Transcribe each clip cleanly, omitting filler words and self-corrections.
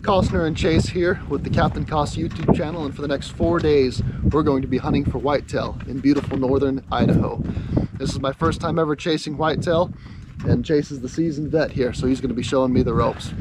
Costner and Chase here with the Captain Cost YouTube channel, and for the next 4 days we're going to be hunting for whitetail in beautiful northern Idaho. This is my first time ever chasing whitetail, and Chase is the seasoned vet here, so he's going to be showing me the ropes.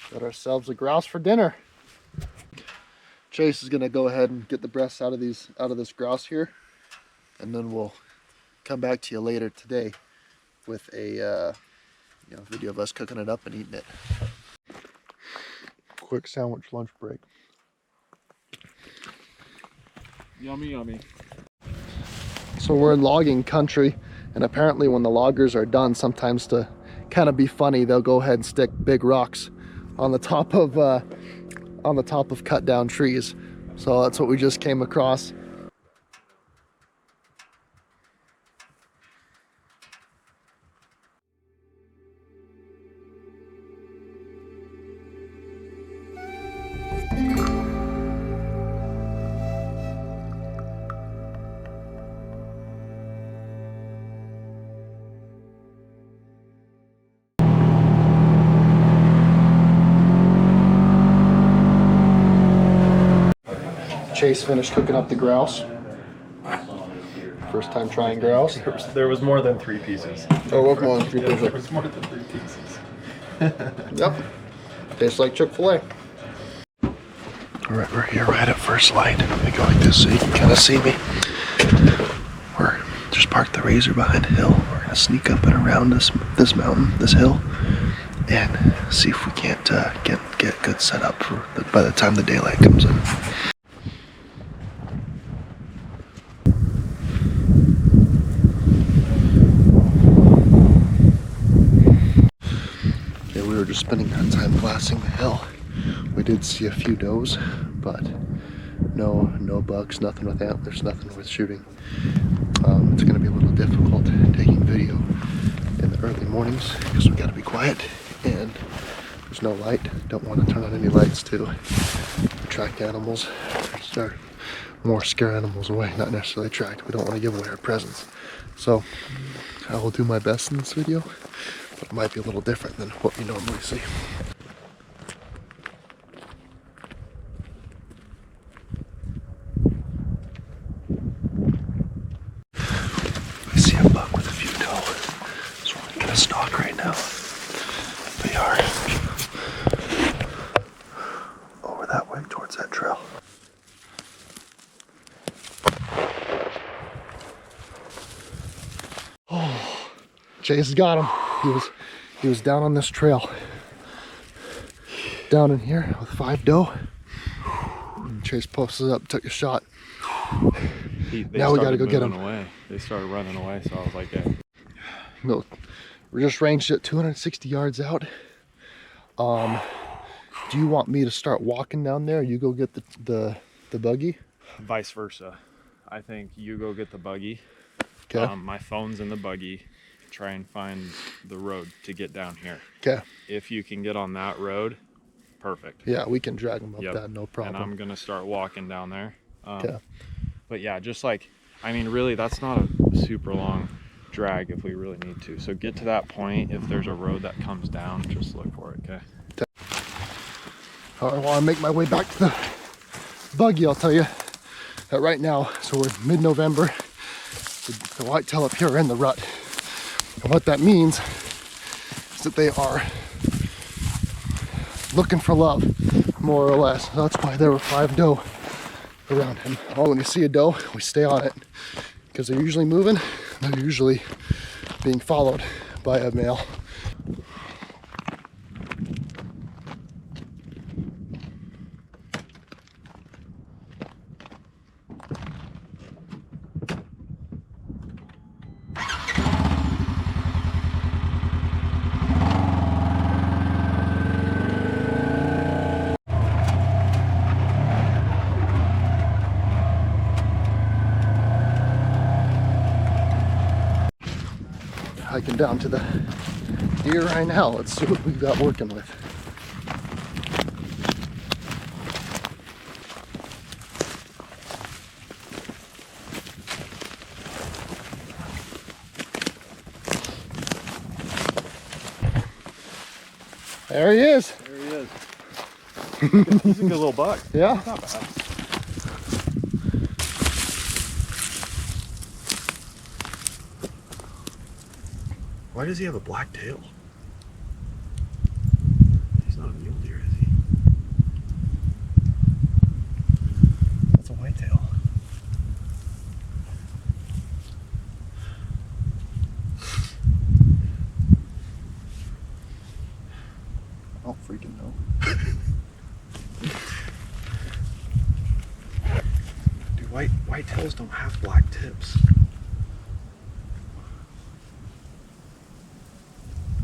Got ourselves a grouse for dinner. Chase is gonna go ahead and get the breasts out of this grouse here, and then we'll come back to you later today with a video of us cooking it up and eating it. Quick sandwich lunch break. Yummy, yummy. So we're in logging country, and apparently when the loggers are done, sometimes to kind of be funny, they'll go ahead and stick big rocks on the top of cut down trees. So that's what we just came across. Chase finished cooking up the grouse. First time trying grouse. There was more than 3 pieces. Oh, what more than 3 pieces? There was more than 3 pieces. Yep. Tastes like Chick-fil-A. Alright, we're here right at first light. Let me go like this so you can kind of see me. We're just parked the Razor behind a hill. We're going to sneak up and around this mountain, this hill, and see if we can't get good setup for by the time the daylight comes in. We were just spending our time glassing the hill. We did see a few does, but no bucks, nothing with antlers, nothing with shooting. It's going to be a little difficult taking video in the early mornings because we got to be quiet and there's no light. Don't want to turn on any lights to attract animals or more scare animals away, not necessarily attract. We don't want to give away our presence. So I will do my best in this video. It might be a little different than what we normally see. I see a buck with a few doe. So we're gonna stalk right now. They are over that way towards that trail. Oh, Chase got him. He was down on this trail, down in here with 5 doe. And Chase posted up, took a shot. Now we gotta go get him. They started running away, so I was like, yeah. No, we're just ranged at 260 yards out. Do you want me to start walking down there? You go get the buggy? Vice versa. I think you go get the buggy. Okay. My phone's in the buggy. Try and find the road to get down here. Okay. If you can get on that road, perfect. Yeah, we can drag them up that, no problem. And I'm gonna start walking down there. Okay. But yeah, just like, I mean, really, that's not a super long drag if we really need to. So get to that point. If there's a road that comes down, just look for it, okay? All right, while I make my way back to the buggy, I'll tell you that right now, so we're mid-November, the whitetail up here are in the rut. And what that means is that they are looking for love, more or less. That's why there were 5 doe around him. Oh, when you see a doe, we stay on it because they're usually moving. They're usually being followed by a male. looking down to the deer right now. Let's see what we've got working with. There he is. There he is. He's a good little buck. Yeah. He's not bad. Why does he have a black tail? He's not a mule deer, is he? That's a whitetail. I don't freaking know. Dude, whitetails don't have black tips.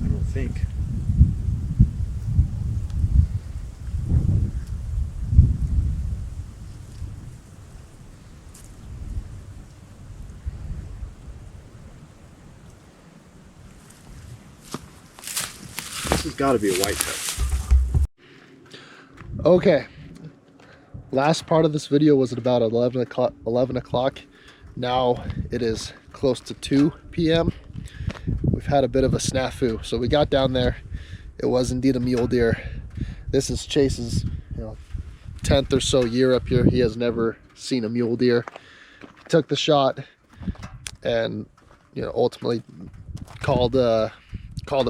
I don't think. This has got to be a whitetail. Okay, last part of this video was at about 11 o'clock. Now it is close to 2 p.m. We've had a bit of a snafu. So we got down there. It was indeed a mule deer. This is Chase's 10th or so year up here. He has never seen a mule deer. He took the shot and ultimately called the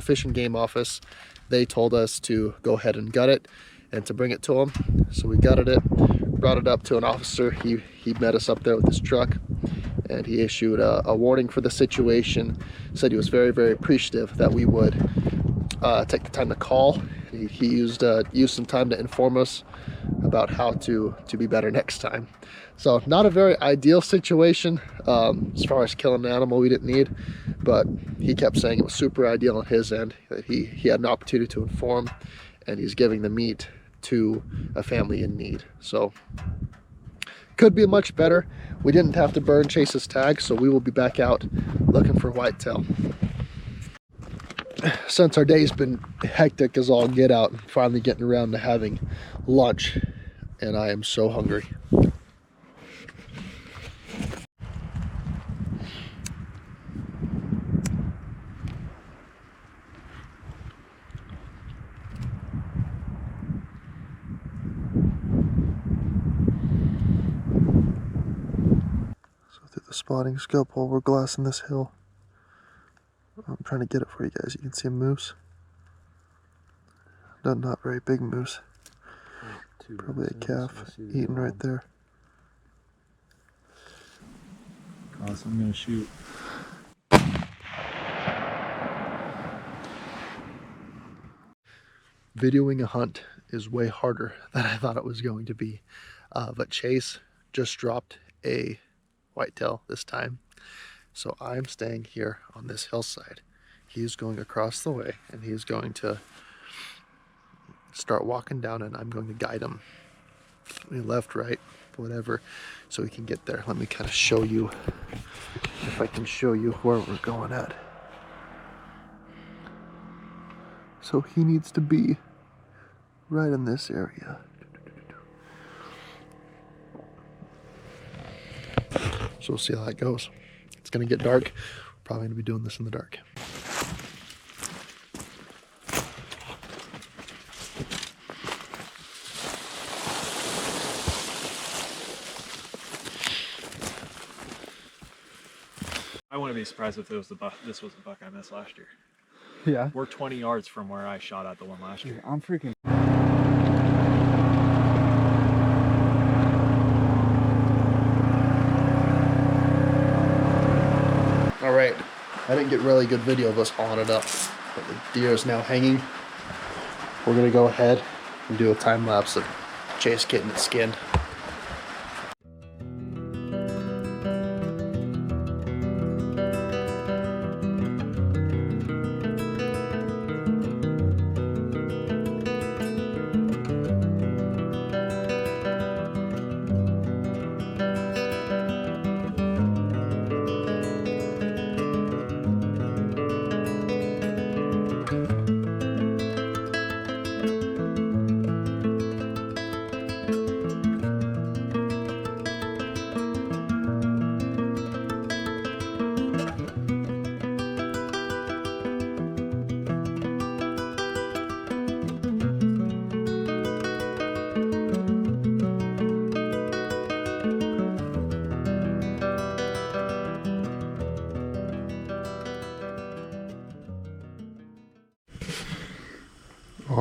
Fish and Game office. They told us to go ahead and gut it and to bring it to him. So we gutted it, brought it up to an officer. He met us up there with his truck, and he issued a warning for the situation. Said he was very, very appreciative that we would take the time to call. He used some time to inform us about how to be better next time. So not a very ideal situation as far as killing an animal we didn't need, but he kept saying it was super ideal on his end, that he had an opportunity to inform, and he's giving the meat to a family in need. So could be much better. We didn't have to burn Chase's tag, so we will be back out looking for whitetail. Since our day's been hectic as all get out, finally getting around to having lunch, and I am so hungry. Through the spotting scope while we're glassing this hill. I'm trying to get it for you guys. You can see a moose. Not very big moose. Probably a calf eating right there. Cross, I'm gonna shoot. Videoing a hunt is way harder than I thought it was going to be. But Chase just dropped a whitetail this time. So I'm staying here on this hillside. He's going across the way, and he's going to start walking down, and I'm going to guide him left, right, whatever, so he can get there. Let me kind of show you, if I can show you where we're going at. So he needs to be right in this area. So we'll see how that goes. It's gonna get dark. We're probably gonna be doing this in the dark. I wouldn't be surprised if this was the buck I missed last year. Yeah. We're 20 yards from where I shot at the one last year. I'm freaking. All right, I didn't get really good video of us hauling it up, but the deer is now hanging. We're gonna go ahead and do a time lapse of Chase getting it skinned.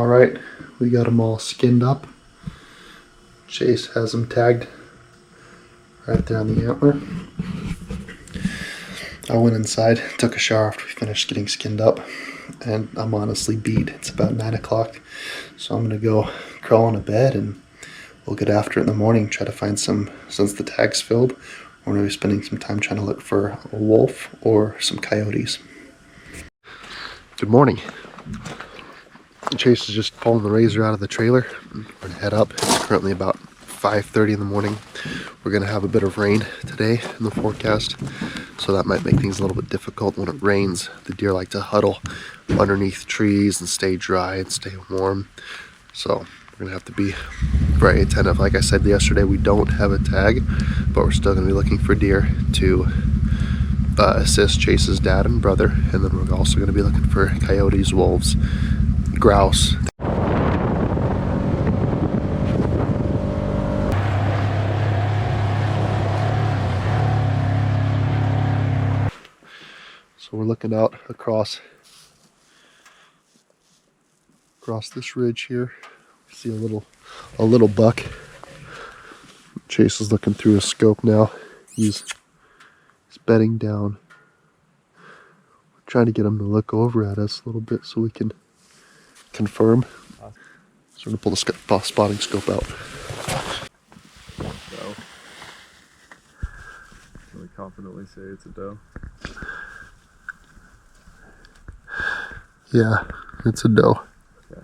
All right, we got them all skinned up. Chase has them tagged right there on the antler. I went inside, took a shower after we finished getting skinned up, and I'm honestly beat. It's about 9 o'clock, so I'm gonna go crawl into bed and we'll get after it in the morning, try to find some, since the tag's filled, we're gonna be spending some time trying to look for a wolf or some coyotes. Good morning. Chase is just pulling the razor out of the trailer. We're gonna head up. It's currently about 5:30 in the morning. We're gonna have a bit of rain today in the forecast, so that might make things a little bit difficult. When it rains, the deer like to huddle underneath trees and stay dry and stay warm. So we're gonna have to be very attentive. Like I said yesterday, we don't have a tag, but we're still gonna be looking for deer to assist Chase's dad and brother, and then we're also gonna be looking for coyotes, wolves, grouse. So we're looking out across this ridge here. We see a little buck. Chase is looking through his scope now. He's bedding down. We're trying to get him to look over at us a little bit so we can confirm. So we're gonna pull the spotting scope out. Doe. Can we confidently say it's a doe? Yeah, it's a doe. Okay.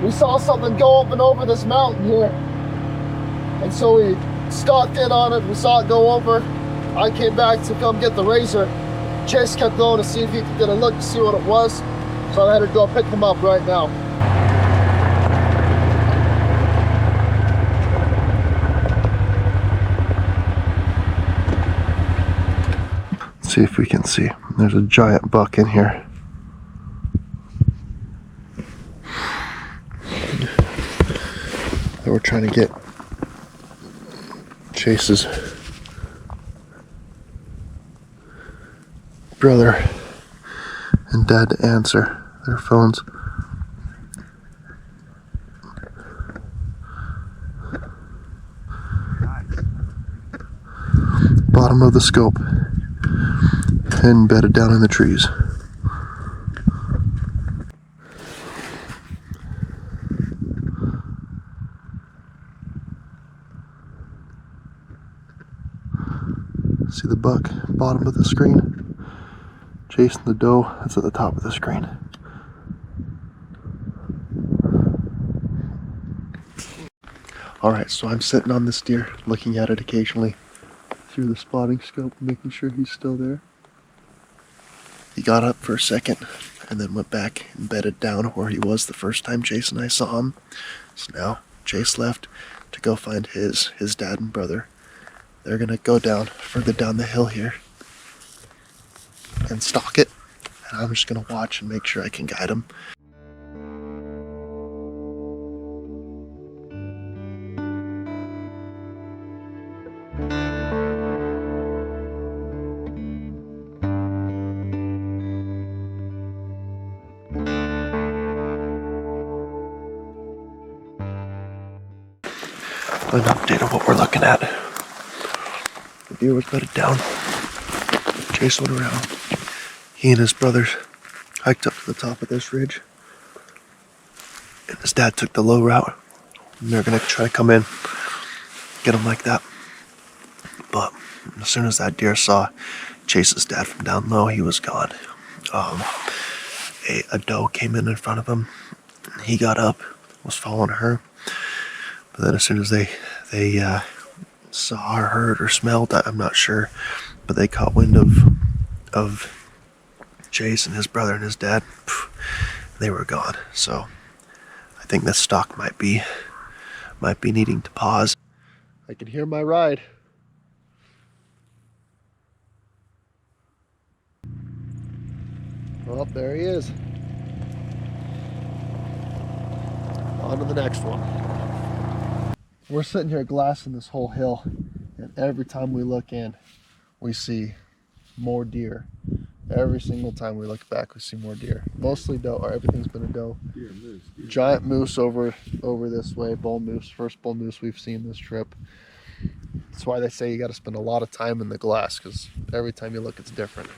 We saw something go up and over this mountain here. And so we stalked in on it. We saw it go over. I came back to come get the razor. Chase kept going to see if he could get a look to see what it was. So I had to go pick him up right now. Let's see if we can see. There's a giant buck in here. That we're trying to get Chase's brother and dad to answer their phones. Bottom of the scope, embedded down in the trees. See the buck, bottom of the screen. Chasing the doe, that's at the top of the screen. Alright, so I'm sitting on this deer, looking at it occasionally through the spotting scope, making sure he's still there. He got up for a second and then went back and bedded down where he was the first time Chase and I saw him. So now Chase left to go find his dad and brother. They're gonna go further down the hill here and stalk it. And I'm just gonna watch and make sure I can guide them. An update of what we're looking at. The deer was bedded down. Chase went around. He and his brothers hiked up to the top of this ridge. And his dad took the low route. And they're gonna try to come in, get him like that. But as soon as that deer saw Chase's dad from down low, he was gone. A doe came in front of him. He got up, was following her. But then as soon as they saw or heard or smelled, I'm not sure, but they caught wind of Chase and his brother and his dad, they were gone. So I think this stalk might be needing to pause. I can hear my ride. Well, there he is. On to the next one. We're sitting here glassing this whole hill, and every time we look in, we see more deer. Every single time we look back, we see more deer. Mostly doe, or everything's been a doe. Deer, moose, deer. Giant moose over this way, bull moose, first bull moose we've seen this trip. That's why they say you got to spend a lot of time in the glass, because every time you look, it's different.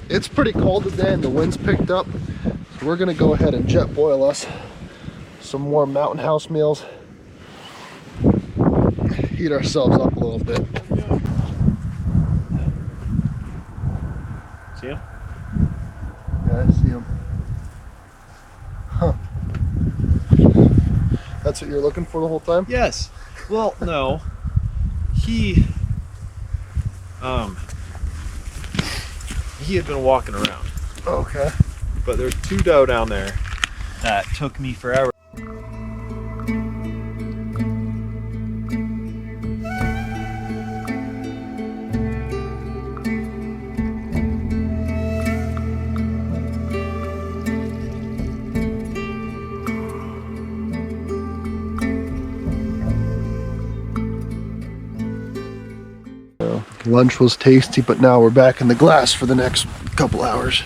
It's pretty cold today and the wind's picked up, so we're gonna go ahead and jet boil us some more Mountain House meals. Heat ourselves up a little bit. See him? Yeah, I see him. Huh. That's what you're looking for the whole time? Yes. Well, no. He had been walking around. Okay. But there's two doe down there that took me forever. Lunch was tasty, but now we're back in the glass for the next couple hours.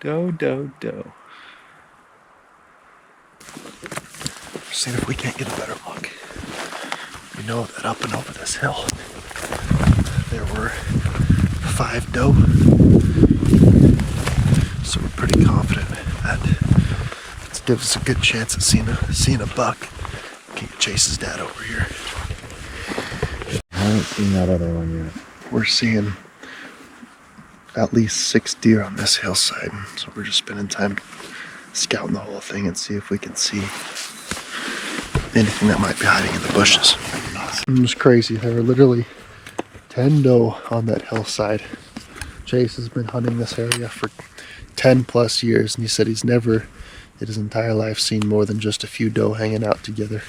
Doe, doe, doe. Seeing if we can't get a better look. We know that up and over this hill, there were 5 doe. So we're pretty confident that this gives us a good chance at seeing a buck. Can't chase his dad over here. I haven't seen that other one yet. We're seeing at least 6 deer on this hillside, so we're just spending time scouting the whole thing and see if we can see anything that might be hiding in the bushes. It was crazy. There were literally 10 doe on that hillside. Chase has been hunting this area for 10 plus years, and he said he's never in his entire life seen more than just a few doe hanging out together.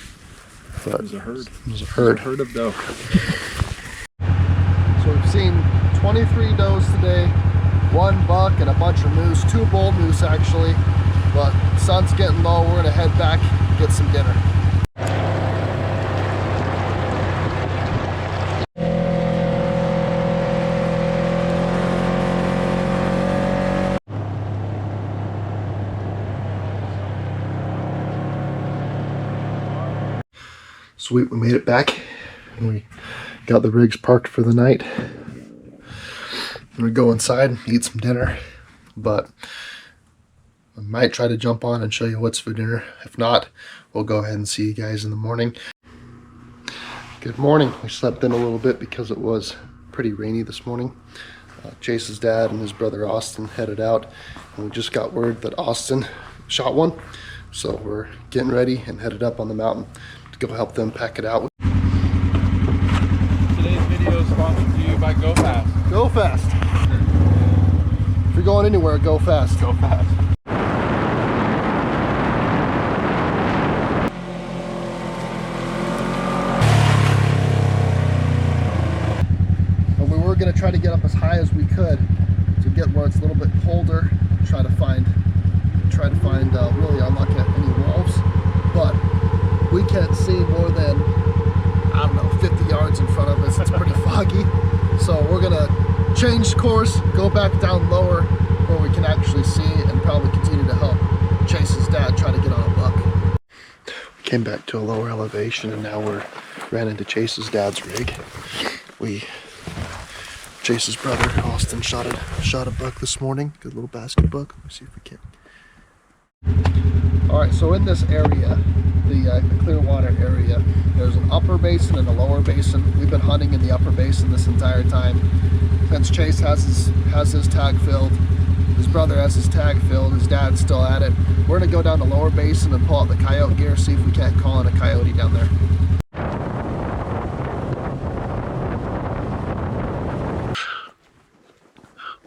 But It was a herd. It was a herd. A herd of doe. So we've seen 23 does today, 1 buck and a bunch of moose, 2 bull moose actually. But sun's getting low, we're gonna head back, get some dinner. Sweet, we made it back and we got the rigs parked for the night. I'm gonna go inside and eat some dinner, but I might try to jump on and show you what's for dinner. If not, we'll go ahead and see you guys in the morning. Good morning. We slept in a little bit because it was pretty rainy this morning. Chase's dad and his brother Austin headed out, and we just got word that Austin shot one. So we're getting ready and headed up on the mountain to go help them pack it out. Today's video is sponsored to you by Go Fast. Go fast. If you're going anywhere, go fast. Go fast. And we were going to try to get up as high as we could to get where it's a little bit colder. Try to find really unlucky any wolves, but we can't see more than, I don't know, 50 yards in front of us. It's pretty foggy. So we're gonna change course, go back down lower where we can actually see, and probably continue to help Chase's dad try to get on a buck. We came back to a lower elevation, and now we're ran into Chase's dad's rig. Chase's brother Austin shot a buck this morning. Good little basket buck. Let me see if we can. All right, so in this area, the Clearwater area, there's an upper basin and a lower basin. We've been hunting in the upper basin this entire time. Since Chase has his tag filled, his brother has his tag filled, his dad's still at it. We're gonna go down the lower basin and pull out the coyote gear, see if we can't call in a coyote down there.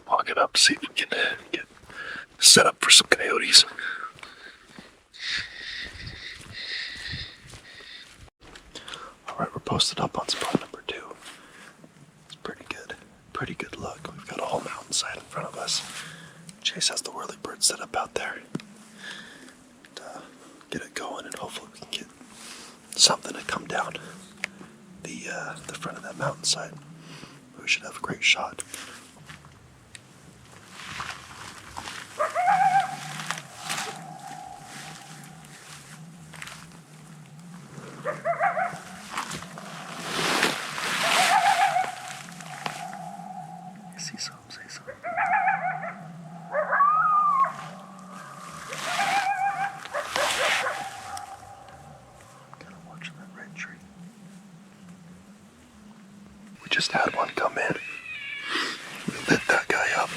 Walking up see if we can get set up for some coyotes. All right, we're posted up on spot number 2. It's pretty good look. We've got a whole mountainside in front of us. Chase has the whirly bird set up out there. And, get it going, and hopefully we can get something to come down the front of that mountainside. We should have a great shot. See some, say something. Gotta watch that red tree. We just had one come in. We lit that guy up.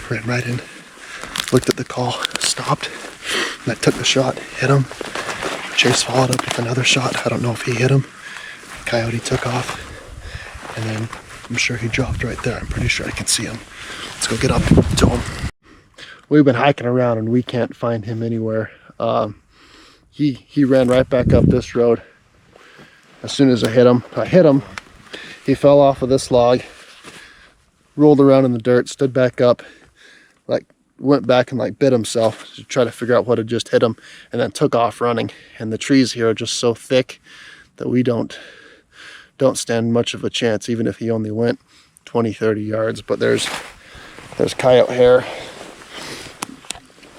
Ran right in, looked at the call, stopped, and I took the shot, hit him. Chase followed up with another shot. I don't know if he hit him. Coyote took off. And then I'm sure he dropped right there. I'm pretty sure I can see him. Let's go get up to him. We've been hiking around and we can't find him anywhere. He ran right back up this road. As soon as I hit him, he fell off of this log, rolled around in the dirt, stood back up, like went back and like bit himself to try to figure out what had just hit him, and then took off running. And the trees here are just so thick that we don't stand much of a chance, even if he only went 20-30 yards. But there's coyote hair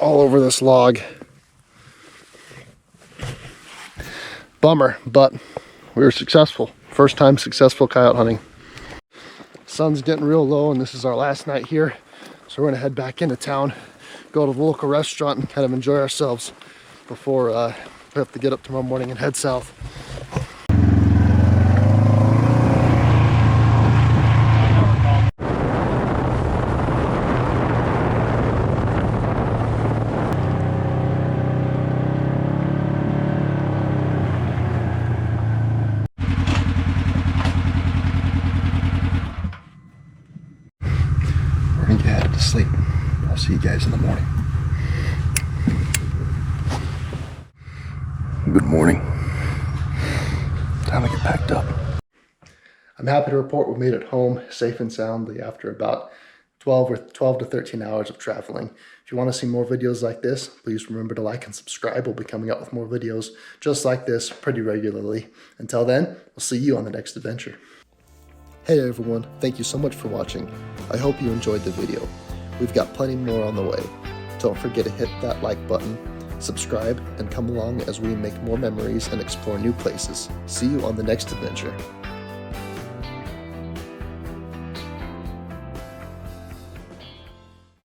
all over this log. Bummer, but we were successful. First time successful coyote hunting. Sun's getting real low and this is our last night here, so we're gonna head back into town, go to the local restaurant and kind of enjoy ourselves before we have to get up tomorrow morning and head south. To sleep. I'll see you guys in the morning. Good morning. Time to get packed up. I'm happy to report we made it home safe and soundly after about 12 to 13 hours of traveling. If you want to see more videos like this, please remember to like and subscribe. We'll be coming out with more videos just like this pretty regularly. Until then, we'll see you on the next adventure. Hey everyone, thank you so much for watching. I hope you enjoyed the video. We've got plenty more on the way. Don't forget to hit that like button, subscribe, and come along as we make more memories and explore new places. See you on the next adventure.